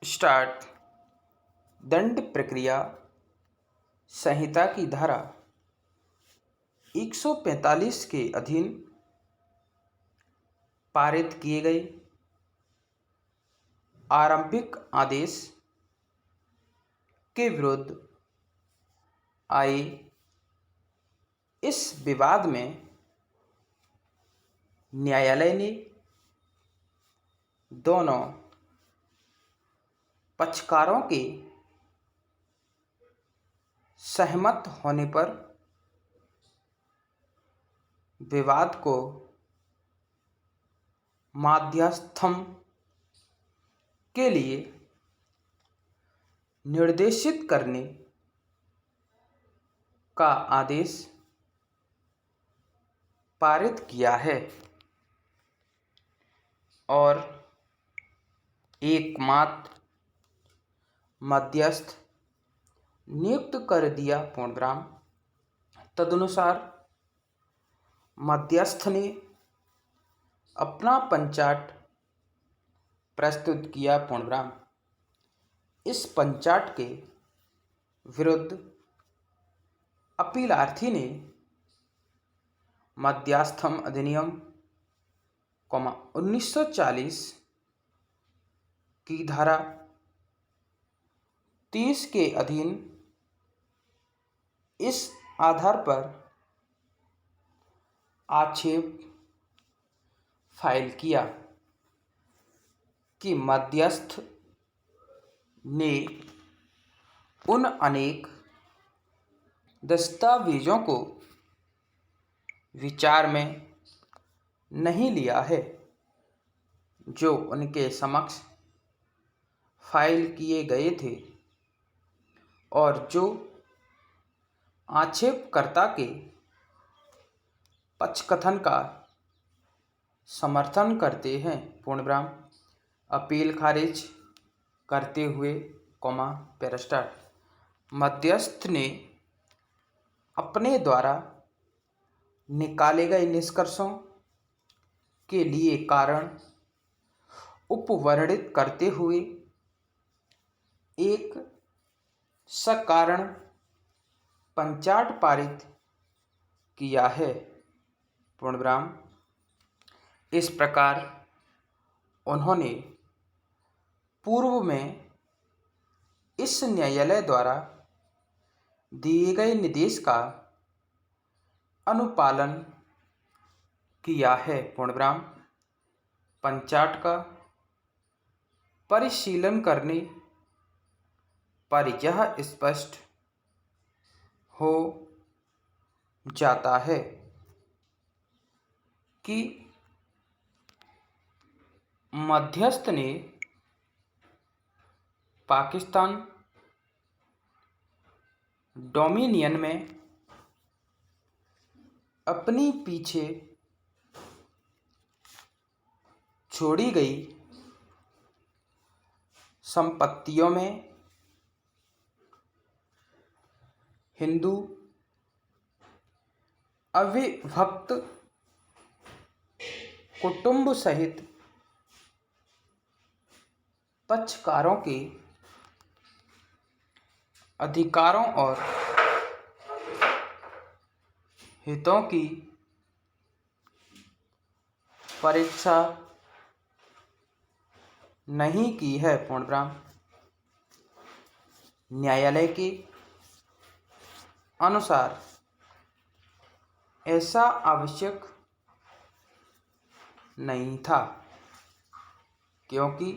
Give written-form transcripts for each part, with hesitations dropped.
Start. दंड प्रक्रिया संहिता की धारा 145 के अधीन पारित किए गए आरंभिक आदेश के विरुद्ध आए इस विवाद में न्यायालय ने दोनों पक्षकारों के सहमत होने पर विवाद को मध्यस्थम के लिए निर्देशित करने का आदेश पारित किया है और एकमात्र मध्यस्थ नियुक्त कर दिया। पूर्णविराम। तदनुसार मध्यस्थ ने अपना पंचाट प्रस्तुत किया। पूर्णविराम। इस पंचाट के विरुद्ध अपीलार्थी ने मध्यस्थम अधिनियम 1940 की धारा 30 के अधीन इस आधार पर आक्षेप फाइल किया कि मध्यस्थ ने उन अनेक दस्तावेजों को विचार में नहीं लिया है जो उनके समक्ष फाइल किए गए थे और जो आक्षेपकर्ता के पक्षकथन का समर्थन करते हैं। पूर्णविराम। अपील खारिज करते हुए पैरास्टार्ट। मध्यस्थ ने अपने द्वारा निकाले गए निष्कर्षों के लिए कारण उपवर्णित करते हुए एक सकारण पंचाट पारित किया है। पूर्णविराम। इस प्रकार उन्होंने पूर्व में इस न्यायालय द्वारा दिए गए निर्देश का अनुपालन किया है। पूर्णविराम। पंचाट का परिशीलन करने पर यह स्पष्ट हो जाता है कि मध्यस्थ ने पाकिस्तान डोमिनियन में अपनी पीछे छोड़ी गई संपत्तियों में हिंदू अविभक्त कुटुंब सहित पक्षकारों के अधिकारों और हितों की परीक्षा नहीं की है। पूर्णविराम। न्यायालय के अनुसार ऐसा आवश्यक नहीं था क्योंकि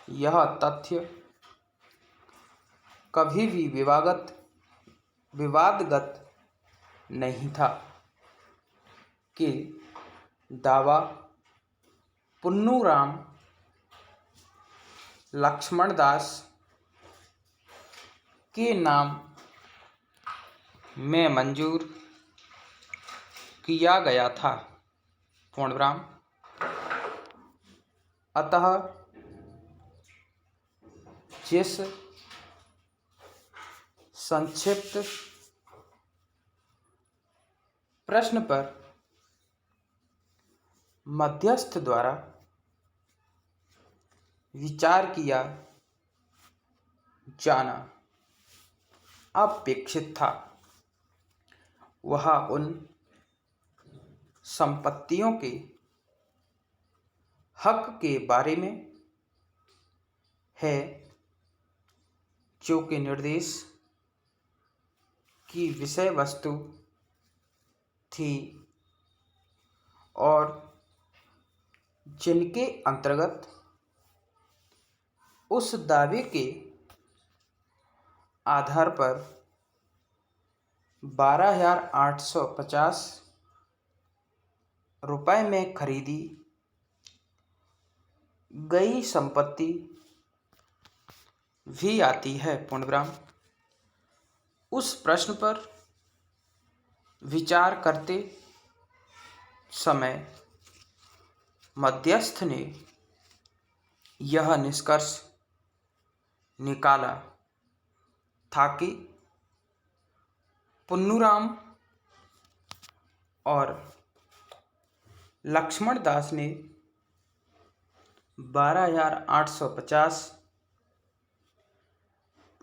यह तथ्य कभी भी विवादगत नहीं था कि दावा पुन्नूराम लक्ष्मणदास के नाम में मंजूर किया गया था। पूर्णविराम। अतः जिस संक्षिप्त प्रश्न पर मध्यस्थ द्वारा विचार किया जाना अपेक्षित था, वह उन संपत्तियों के हक के बारे में है जो कि निर्देश की विषय वस्तु थी और जिनके अंतर्गत उस दावे के आधार पर 12,850 रुपये में खरीदी गई संपत्ति भी आती है। पूर्णविराम। उस प्रश्न पर विचार करते समय मध्यस्थ ने यह निष्कर्ष निकाला था कि पुन्नूराम और लक्ष्मण दास ने 12,850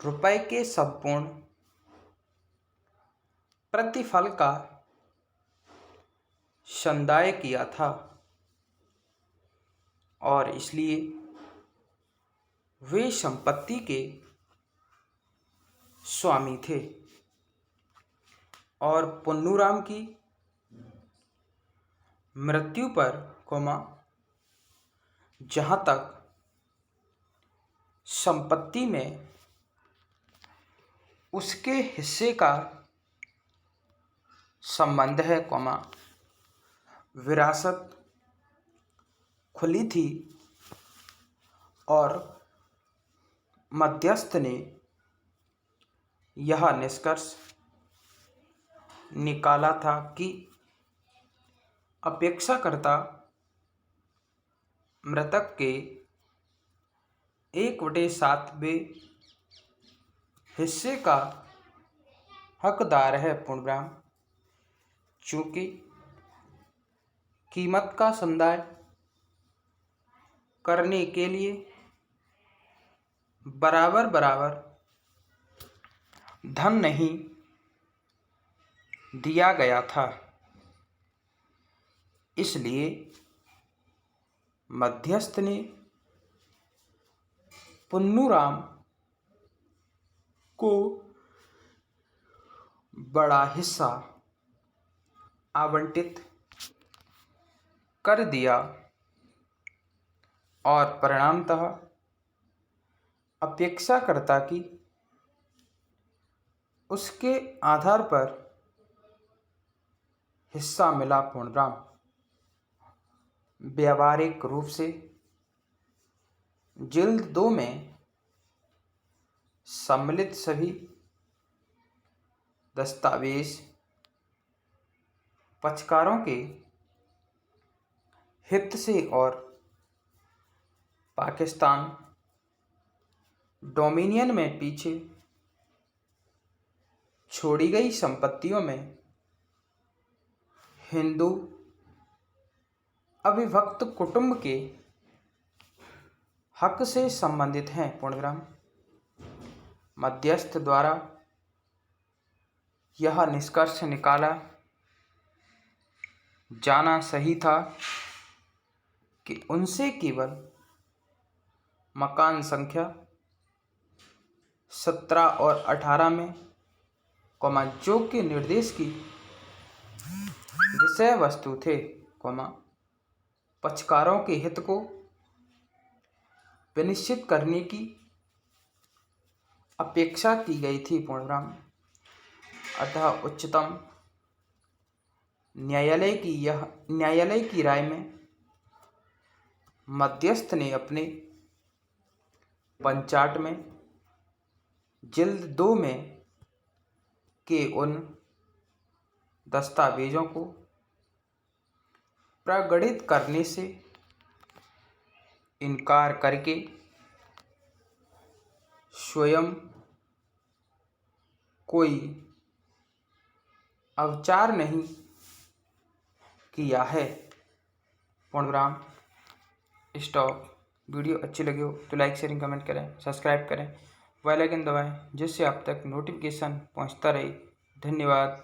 रुपये के संपूर्ण प्रतिफल का संदाय किया था और इसलिए वे संपत्ति के स्वामी थे और पुन्नूराम की मृत्यु पर जहाँ तक संपत्ति में उसके हिस्से का संबंध है, विरासत खुली थी और मध्यस्थ ने यह निष्कर्ष निकाला था कि अपेक्षाकर्ता मृतक के 1/7वें हिस्से का हकदार है। पूर्णविराम। चूँकि कीमत का संदाय करने के लिए बराबर बराबर धन नहीं दिया गया था, इसलिए मध्यस्थ ने पुन्नूराम को बड़ा हिस्सा आवंटित कर दिया और परिणामतः अपेक्षाकर्ता की उसके आधार पर हिस्सा मिला। पूर्णविराम। व्यावहारिक रूप से जिल्द 2 में सम्मिलित सभी दस्तावेज पक्षकारों के हित से और पाकिस्तान डोमिनियन में पीछे छोड़ी गई संपत्तियों में हिंदू अविभक्त कुटुंब के हक से संबंधित हैं। पूर्णविराम। मध्यस्थ द्वारा यह निष्कर्ष निकाला जाना सही था कि उनसे केवल मकान संख्या 17 और 18 में जो के निर्देश की विषय वस्तु थे, पक्षकारों के हित को विनिश्चित करने की अपेक्षा की गई थी। पूर्णविराम। अतः उच्चतम न्यायालय की राय में मध्यस्थ ने अपने पंचाट में जिल्द 2 में के उन दस्तावेजों को प्रगणित करने से इनकार करके स्वयं कोई अवचार नहीं किया है। पूर्णविराम। स्टॉप। वीडियो अच्छी लगी हो तो लाइक शेयरिंग कमेंट करें, सब्सक्राइब करें, बेल आइकन दबाएं जिससे आप तक नोटिफिकेशन पहुंचता रहे। धन्यवाद।